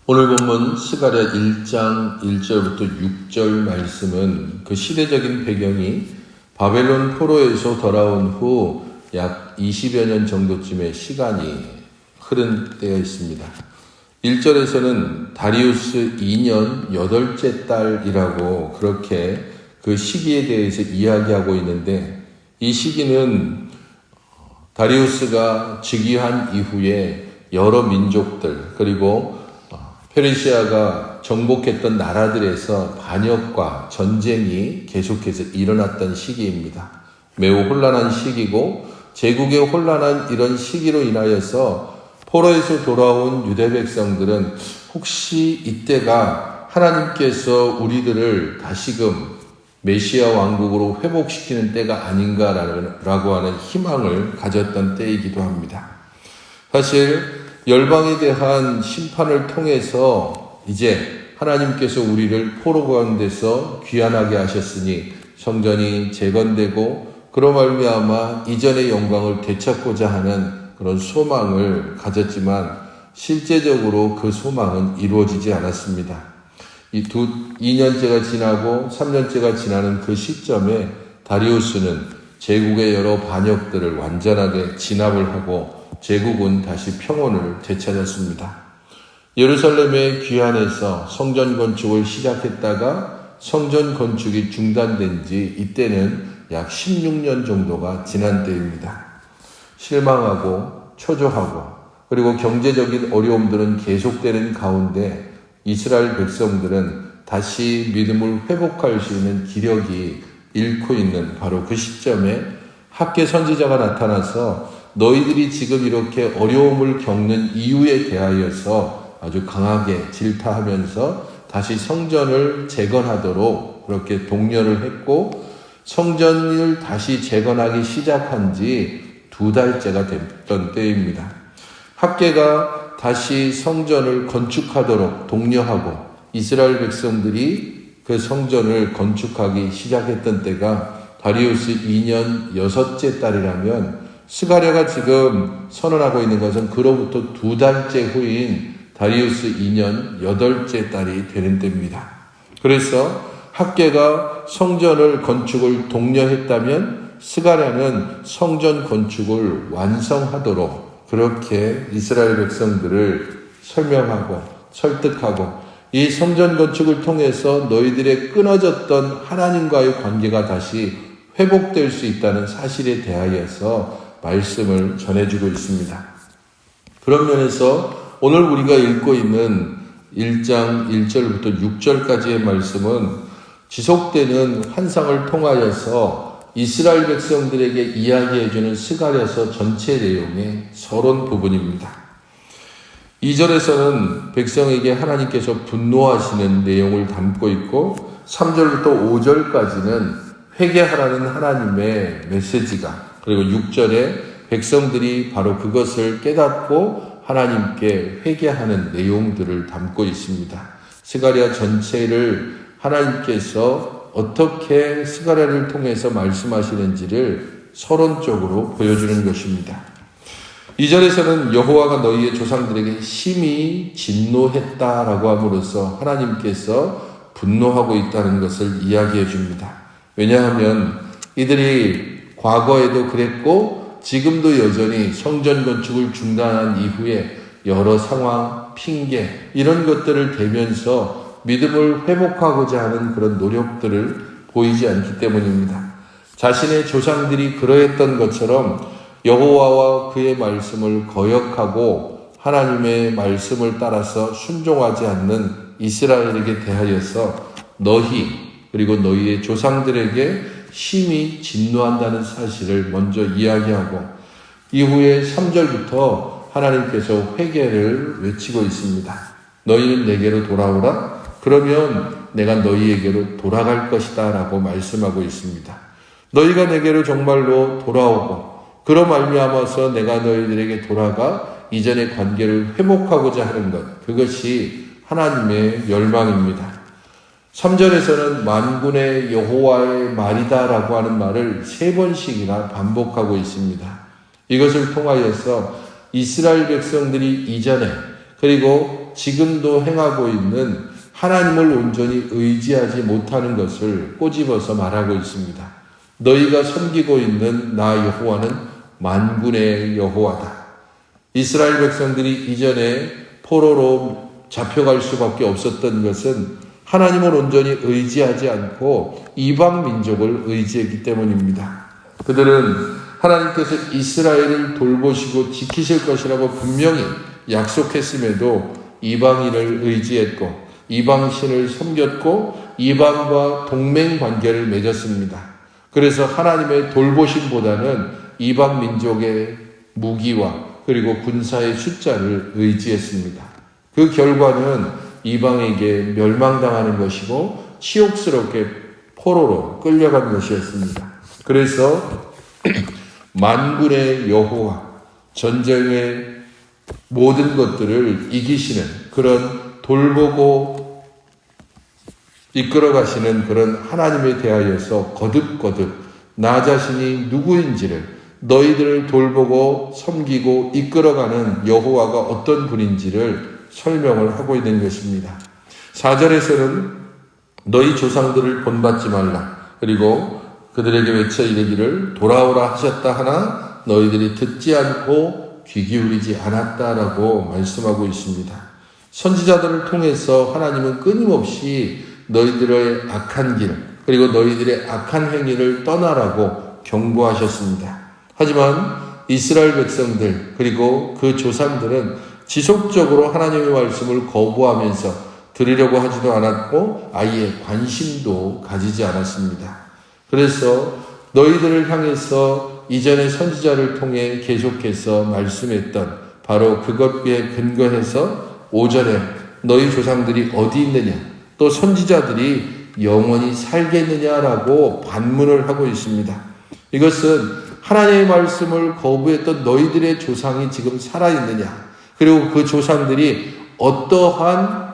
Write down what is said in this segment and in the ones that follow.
오늘 본문 스가랴 1장 1절부터 6절 말씀은 그 시대적인 배경이 바벨론 포로에서 돌아온 후 약 20여 년 정도쯤의 시간이 흐른 때가 있습니다. 1절에서는 다리우스 2년 8째 달이라고 그렇게 그 시기에 대해서 이야기하고 있는데, 이 시기는 다리우스가 즉위한 이후에 여러 민족들 그리고 페르시아가 정복했던 나라들에서 반역과 전쟁이 계속해서 일어났던 시기입니다. 매우 혼란한 시기고, 제국의 혼란한 이런 시기로 인하여서 포로에서 돌아온 유대 백성들은 혹시 이때가 하나님께서 우리들을 다시금 메시아 왕국으로 회복시키는 때가 아닌가라고 하는 희망을 가졌던 때이기도 합니다. 사실 열방에 대한 심판을 통해서 이제 하나님께서 우리를 포로 가운데서 귀환하게 하셨으니 성전이 재건되고 그로 말미암아 이전의 영광을 되찾고자 하는 그런 소망을 가졌지만 실제적으로 그 소망은 이루어지지 않았습니다. 2년째가 지나고 3년째가 지나는 그 시점에 다리우스는 제국의 여러 반역들을 완전하게 진압을 하고 제국은 다시 평온을 되찾았습니다. 예루살렘에 귀환해서 성전 건축을 시작했다가 성전 건축이 중단된 지 이때는 약 16년 정도가 지난 때입니다. 실망하고 초조하고 그리고 경제적인 어려움들은 계속되는 가운데 이스라엘 백성들은 다시 믿음을 회복할 수 있는 기력이 잃고 있는 바로 그 시점에 학개 선지자가 나타나서 너희들이 지금 이렇게 어려움을 겪는 이유에 대하여서 아주 강하게 질타하면서 다시 성전을 재건하도록 그렇게 독려를 했고, 성전을 다시 재건하기 시작한 지 2달째가 됐던 때입니다. 학개가 다시 성전을 건축하도록 독려하고 이스라엘 백성들이 그 성전을 건축하기 시작했던 때가 다리우스 2년 6째 달이라면, 스가랴가 지금 선언하고 있는 것은 그로부터 2달째 후인 다리우스 2년 8째 달이 되는 때입니다. 그래서 학개가 성전을 건축을 독려했다면 스가랴는 성전 건축을 완성하도록 그렇게 이스라엘 백성들을 설명하고 설득하고, 이 성전 건축을 통해서 너희들의 끊어졌던 하나님과의 관계가 다시 회복될 수 있다는 사실에 대하여서 말씀을 전해주고 있습니다. 그런 면에서 오늘 우리가 읽고 있는 1장 1절부터 6절까지의 말씀은 지속되는 환상을 통하여서 이스라엘 백성들에게 이야기해주는 스가랴서 전체 내용의 서론 부분입니다. 2절에서는 백성에게 하나님께서 분노하시는 내용을 담고 있고, 3절부터 5절까지는 회개하라는 하나님의 메시지가, 그리고 6절에 백성들이 바로 그것을 깨닫고 하나님께 회개하는 내용들을 담고 있습니다. 스가랴 전체를 하나님께서 어떻게 스가랴를 통해서 말씀하시는지를 서론적으로 보여주는 것입니다. 2절에서는 여호와가 너희의 조상들에게 심히 진노했다라고 함으로써 하나님께서 분노하고 있다는 것을 이야기해 줍니다. 왜냐하면 이들이 과거에도 그랬고 지금도 여전히 성전 건축을 중단한 이후에 여러 상황, 핑계 이런 것들을 대면서 믿음을 회복하고자 하는 그런 노력들을 보이지 않기 때문입니다. 자신의 조상들이 그러했던 것처럼 여호와와 그의 말씀을 거역하고 하나님의 말씀을 따라서 순종하지 않는 이스라엘에게 대하여서 너희 그리고 너희의 조상들에게 심히 진노한다는 사실을 먼저 이야기하고, 이후에 3절부터 하나님께서 회개를 외치고 있습니다. 너희는 내게로 돌아오라. 그러면 내가 너희에게로 돌아갈 것이다 라고 말씀하고 있습니다. 너희가 내게로 정말로 돌아오고 그로 말미암아서 내가 너희들에게 돌아가 이전의 관계를 회복하고자 하는 것, 그것이 하나님의 열망입니다. 3절에서는 만군의 여호와의 말이다 라고 하는 말을 3번씩이나 반복하고 있습니다. 이것을 통하여서 이스라엘 백성들이 이전에 그리고 지금도 행하고 있는 하나님을 온전히 의지하지 못하는 것을 꼬집어서 말하고 있습니다. 너희가 섬기고 있는 나 여호와는 만군의 여호와다. 이스라엘 백성들이 이전에 포로로 잡혀갈 수밖에 없었던 것은 하나님을 온전히 의지하지 않고 이방 민족을 의지했기 때문입니다. 그들은 하나님께서 이스라엘을 돌보시고 지키실 것이라고 분명히 약속했음에도 이방인을 의지했고 이방신을 섬겼고 이방과 동맹 관계를 맺었습니다. 그래서 하나님의 돌보심보다는 이방 민족의 무기와 그리고 군사의 숫자를 의지했습니다. 그 결과는 이방에게 멸망당하는 것이고 치욕스럽게 포로로 끌려간 것이었습니다. 그래서 만군의 여호와, 전쟁의 모든 것들을 이기시는 그런 돌보고 이끌어가시는 그런 하나님에 대하여서 거듭거듭 나 자신이 누구인지를, 너희들을 돌보고 섬기고 이끌어가는 여호와가 어떤 분인지를 설명을 하고 있는 것입니다. 4절에서는 너희 조상들을 본받지 말라. 그리고 그들에게 외쳐 이르기를 돌아오라 하셨다 하나 너희들이 듣지 않고 귀 기울이지 않았다라고 말씀하고 있습니다. 선지자들을 통해서 하나님은 끊임없이 너희들의 악한 길 그리고 너희들의 악한 행위를 떠나라고 경고하셨습니다. 하지만 이스라엘 백성들 그리고 그 조상들은 지속적으로 하나님의 말씀을 거부하면서 들으려고 하지도 않았고 아예 관심도 가지지 않았습니다. 그래서 너희들을 향해서 이전의 선지자를 통해 계속해서 말씀했던 바로 그것에 근거해서 5절에 너희 조상들이 어디 있느냐 또 선지자들이 영원히 살겠느냐라고 반문을 하고 있습니다. 이것은 하나님의 말씀을 거부했던 너희들의 조상이 지금 살아있느냐 그리고 그 조상들이 어떠한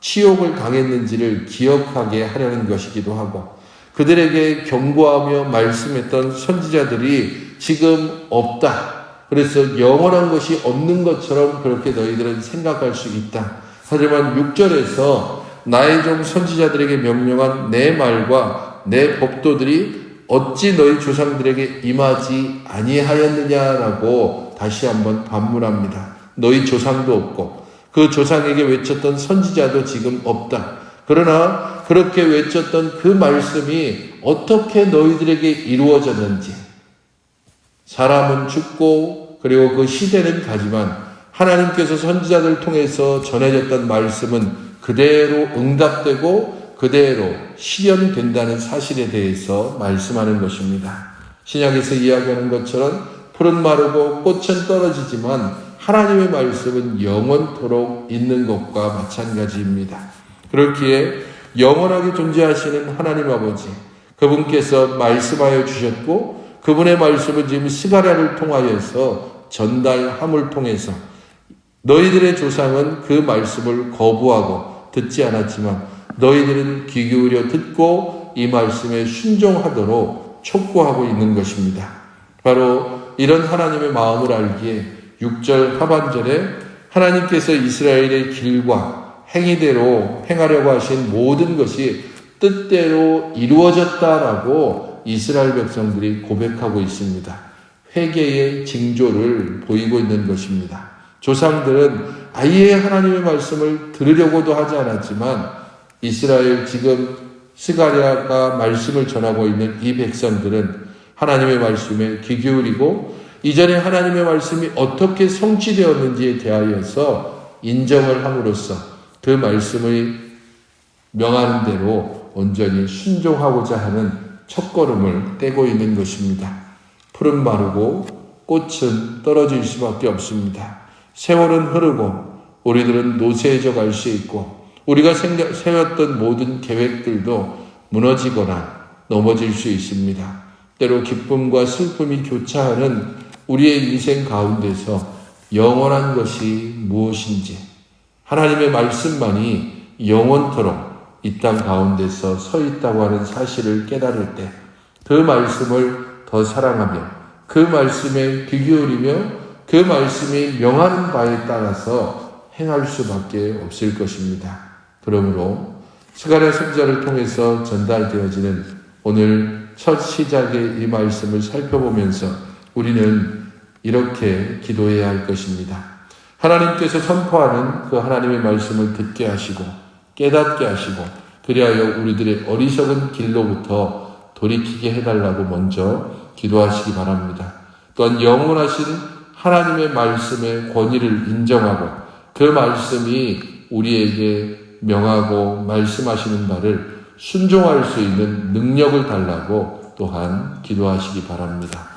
치욕을 당했는지를 기억하게 하려는 것이기도 하고 그들에게 경고하며 말씀했던 선지자들이 지금 없다. 그래서 영원한 것이 없는 것처럼 그렇게 너희들은 생각할 수 있다. 하지만 6절에서 나의 종 선지자들에게 명령한 내 말과 내 법도들이 어찌 너희 조상들에게 임하지 아니하였느냐라고 다시 한번 반문합니다. 너희 조상도 없고 그 조상에게 외쳤던 선지자도 지금 없다. 그러나 그렇게 외쳤던 그 말씀이 어떻게 너희들에게 이루어졌는지 사람은 죽고 그리고 그 시대는 가지만 하나님께서 선지자들 통해서 전해졌던 말씀은 그대로 응답되고 그대로 실현된다는 사실에 대해서 말씀하는 것입니다. 신약에서 이야기하는 것처럼 풀은 마르고 꽃은 떨어지지만 하나님의 말씀은 영원토록 있는 것과 마찬가지입니다. 그렇기에 영원하게 존재하시는 하나님 아버지, 그분께서 말씀하여 주셨고 그분의 말씀은 지금 스가랴를 통하여서 전달함을 통해서 너희들의 조상은 그 말씀을 거부하고 듣지 않았지만 너희들은 귀 기울여 듣고 이 말씀에 순종하도록 촉구하고 있는 것입니다. 바로 이런 하나님의 마음을 알기에 6절 하반절에 하나님께서 이스라엘의 길과 행위대로 행하려고 하신 모든 것이 뜻대로 이루어졌다라고 이스라엘 백성들이 고백하고 있습니다. 회개의 징조를 보이고 있는 것입니다. 조상들은 아예 하나님의 말씀을 들으려고도 하지 않았지만 이스라엘 지금 스가랴가 말씀을 전하고 있는 이 백성들은 하나님의 말씀에 귀 기울이고 이전에 하나님의 말씀이 어떻게 성취되었는지에 대하여서 인정을 함으로써 그 말씀의 명하는 대로 온전히 순종하고자 하는 첫걸음을 떼고 있는 것입니다. 풀은 마르고 꽃은 떨어질 수밖에 없습니다. 세월은 흐르고 우리들은 노쇠해져 갈 수 있고 우리가 세웠던 모든 계획들도 무너지거나 넘어질 수 있습니다. 때로 기쁨과 슬픔이 교차하는 우리의 인생 가운데서 영원한 것이 무엇인지 하나님의 말씀만이 영원토록 이 땅 가운데서 서 있다고 하는 사실을 깨달을 때 그 말씀을 더 사랑하며 그 말씀에 귀 기울이며 그 말씀이 명하는 바에 따라서 행할 수밖에 없을 것입니다. 그러므로 스가랴 선지자를 통해서 전달되어지는 오늘 첫 시작의 이 말씀을 살펴보면서 우리는 이렇게 기도해야 할 것입니다. 하나님께서 선포하는 그 하나님의 말씀을 듣게 하시고 깨닫게 하시고 그리하여 우리들의 어리석은 길로부터 돌이키게 해달라고 먼저 기도하시기 바랍니다. 또한 영원하신 하나님의 말씀의 권위를 인정하고 그 말씀이 우리에게 명하고 말씀하시는 바를 순종할 수 있는 능력을 달라고 또한 기도하시기 바랍니다.